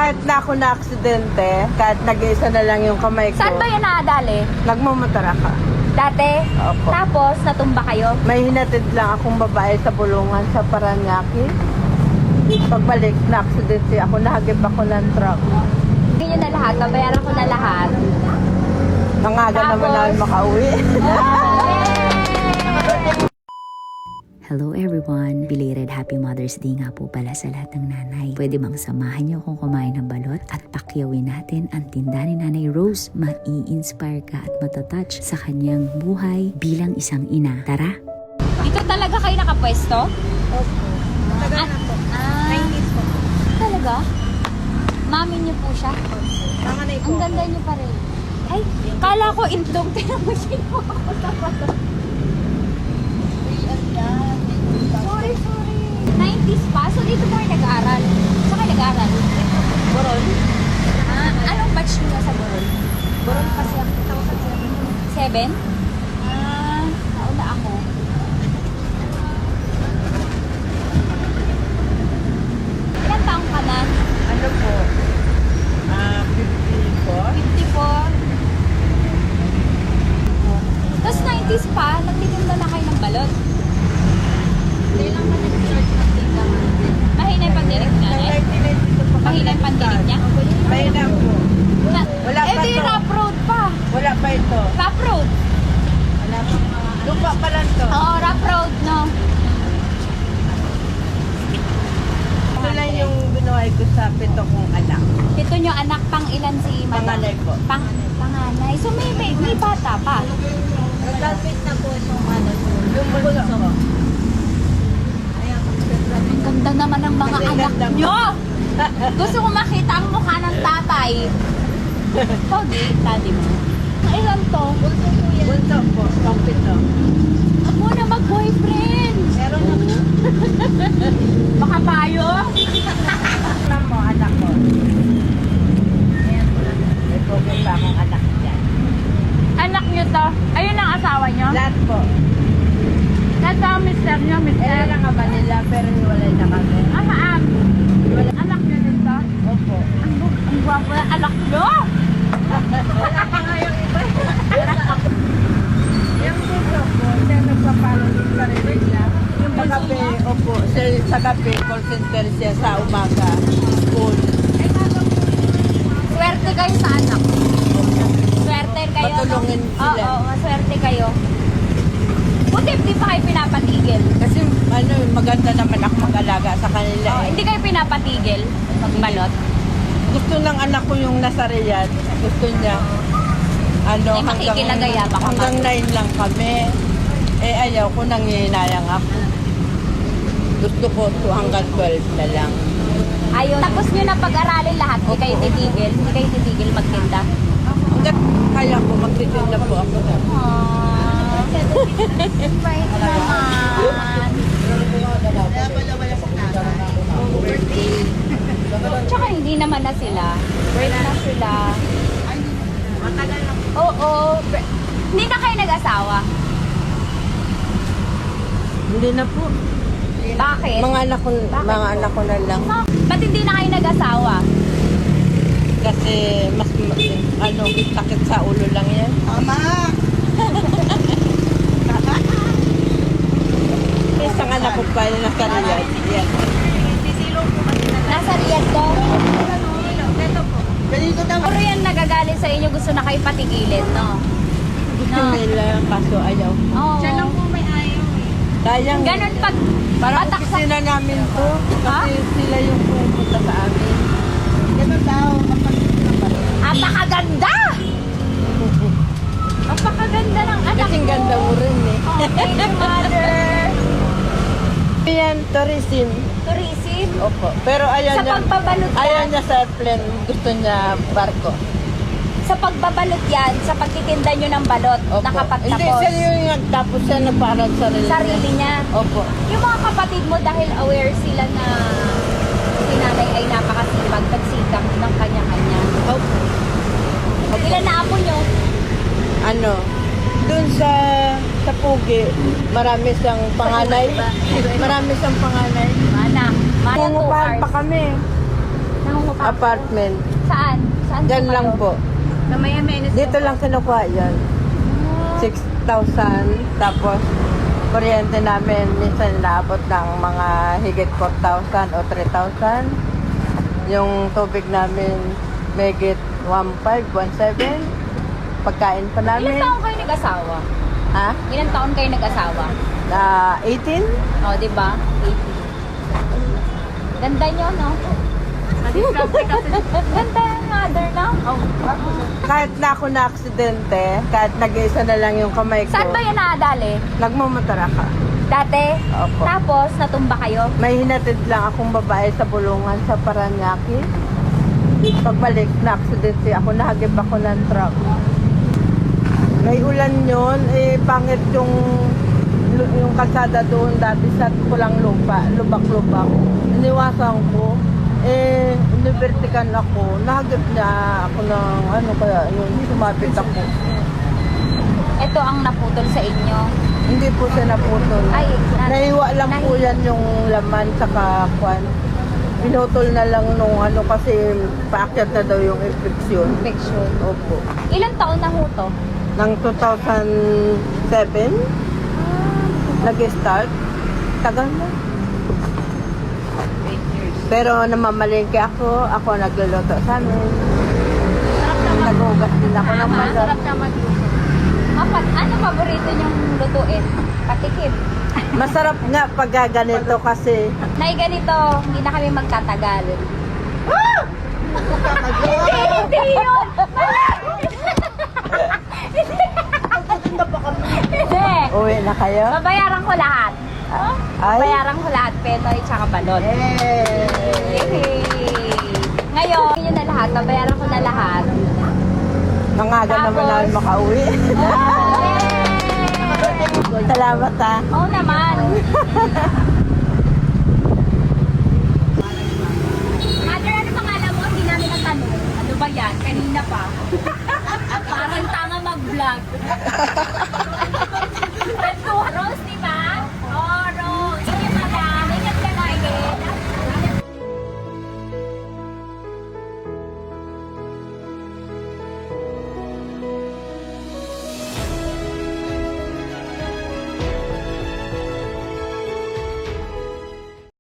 Kahit na ako na aksidente, kahit nag-iisa na lang yung kamay ko. Saan ba yan nakadali? Nagmamotor ako. Dati? Opo. Tapos, natumba kayo? May hinatid lang akong babae sa bulungan sa Paranaque. Pagbalik na aksidente ako, nahagip ako ng truck. Ganyan na lahat, babayaran ko na lahat. Nangaga naman Tapos? namin makauwi. Hello everyone! Belated Happy Mother's Day nga po pala sa lahat ng nanay. Pwede bang samahan niyo akong kumain ng balot at pakyawin natin ang tinda ni Nanay Rose? Mai-inspire ka at matatouch sa kanyang buhay bilang isang ina. Tara! Dito talaga kayo nakapwesto? Opo. Tagal na po. 90s po. Talaga? Mami niyo po siya? Nanganay Ang ganda niyo pa rin. Ay, kala ko intlog. Tinan mo siya ako sa pato. Sorry. 90s pa? So dito po kayo nag-aaral? Saan kayo nag-aaral? Boron? Anong batch niyo sa Boron? Boron kasi ako. 7? Nauna ako. Ilan taong ka na? Ano po? 54. 54. Tapos 90s pa, nagtitinda na kayo ng balot. Hindi lang ka nag-start magtinda. Mahina yung pandinig niya, eh? Mahina yung pandinig niya? Mahina po. Wala pa di to. rough road pa. Wala pa ito. Rough road. Wala pa mga... Lupa pa lang to. Oo, rough road, no? Ito lang yung binuhay ko sa 7 kong anak. Ito nyo anak, pang ilan si Madam? Panganay po. Panganay. So may bata pa. Nag-graduate na po itong ano. Yung bunso ko. Ang ganda naman ng mga Kasi anak ganda mo. nyo. Gusto ko makita ang mukha ng tatay. Pogi, daddy mo. Ilan to? Bunso po. Pang-7. Ako na mag-boyfriend. Meron na po. Baka tayo? Alam mo, anak ko. Ayan po lang. May program pa akong anak dyan. Anak nyo to? Ayun ang asawa nyo? Lahat po. Ito ang mister nyo, Kaya lang nga ba nila, pero hiwalay na kami. Anak nyo dito? Opo. Ang gwapo na anak nyo! Wala pa nga yung iba. Yung bunso po, siya nagpapalo din pa rin niya. Yung sa gabi, opo. Sa gabi, call center siya sa umaga. School. Swerte kayo sa anak. Swerte kayo. Matulungin sila. Oo, maswerte kayo. Buti hindi pa kayo pinapatigil. Kasi ano, maganda naman ako mag-alaga sa kanila. Oh, hindi kayo pinapatigil magbalot. Gusto ng anak ko yung nasa Riyadh. Gusto niya. Ano, Eh, makikilagaya baka hanggang 9 lang kami. Eh, ayaw ko, nangihinayang ako. Gusto ko to hanggang 12 na lang. Ayun. Tapos nyo na pag-aralin lahat, hindi kayo titigil. Hindi kayo titigil magtinda. Hanggat kaya ko, magtitinda po ako. Aww. Right naman. Tsaka hindi naman na sila. Break na sila. Oo. Hindi na kayo nag-asawa. Hindi na po. Bakit? Mga anak ko na lang. Ba't hindi na kayo nag-asawa? Kasi mas, ano, sakit sa ulo lang yan. Tama! Isang anak ko pa yung nasa Riyadh. Yan. Nasa Riyadh to? Puro yan nagagalit sa inyo, gusto na kayo patigilin, no? Gusto nila, kaso ayaw. Oo. Siya lang po may ayaw eh. Sayang. Ganun pag Parang patak sa... opisina namin to. Kasi sila yung pumunta sa amin. Ganun daw. Apakaganda! Apakaganda ng anak Kasing mo. ganda mo rin eh. Oh, thank you, mother. Yan, tourism. Tourism? Opo. Pero ayaw Sa niya. pagbabalot Ayaw yan? niya sa plane. Gusto niya barko. Sa pagbabalot yan, sa pagtitinda nyo ng balot, Opo. Hindi, nakapagtapos. siya yung nagtapos siya na parang sarili. Sarili niya. Opo. Yung mga kapatid mo, dahil aware sila na si nanay ay napakasipag, pagsikap ng kanya-kanya. Opo. Ilan na apo nyo? Ano? Doon sa Pugi, marami siyang panganay. Marami siyang panganay. Mana. Mana 2 Pungupahan hours. pa kami. Nangungutang. Apartment. Saan? Saan Diyan kayo? lang po. Sa Mayamenes. Dito lang kinukuha yan. 6,000. Tapos, kuryente namin minsan naabot ng mga higit 4,000 o 3,000. Yung tubig namin may higit 1,500, 1,700. Pagkain pa Ilang namin. taon kayo nag-asawa? Ha? Ilang taon kayo nag-asawa? 18? Oh, di ba? 80. Ganda nyo, no? Ganda yung mother, no? Kahit na ako na aksidente, kahit nag-iisa na lang yung kamay ko, Saan ba yan nakadali? nagmamotor ako. Dati? Opo. Tapos, natumba kayo? May hinatid lang akong babae sa bulungan sa Paranaque. Pagbalik na aksidente ako, nahagip ako ng truck. May ulan yun, pangit yung kalsada doon dati sa pulang lupa, lubak-lubak. Iniwasan ko, inibertikan ako, nahagip niya ako ng kaya yun, sumapit ako. Ito ang naputol sa inyo. Hindi po siya naputol. Ay, Naiwa lang po yan yung laman sa kwan. Pinutol na lang nung kasi paakyat na daw yung infection. Infection. Opo. Ilang taon na ho to? Nang 2007, nag-start. Tagal na. Pero namamalengke ako nagluluto sa amin. Nag-ugas din ako ng manok. Ano paborito niyong lutuin? Patikim. Masarap nga pag ganito kasi Nay, ganito, hindi na kami magtatagal. Hindi yun! Hindi. uwi na kayo. Babayaran ko lahat. Ay, Bayaran ko lahat, penoy tsaka balon. Yay! Ngayon, yun na lahat. Babayaran ko na lahat. nangaga naman Tapos- namin makauwi. Salamat ha. Oo naman. Mother, ano pangalan mo? Hindi namin natanong. Ano ba yan? Kanina pa. Parang tanga mag-vlog.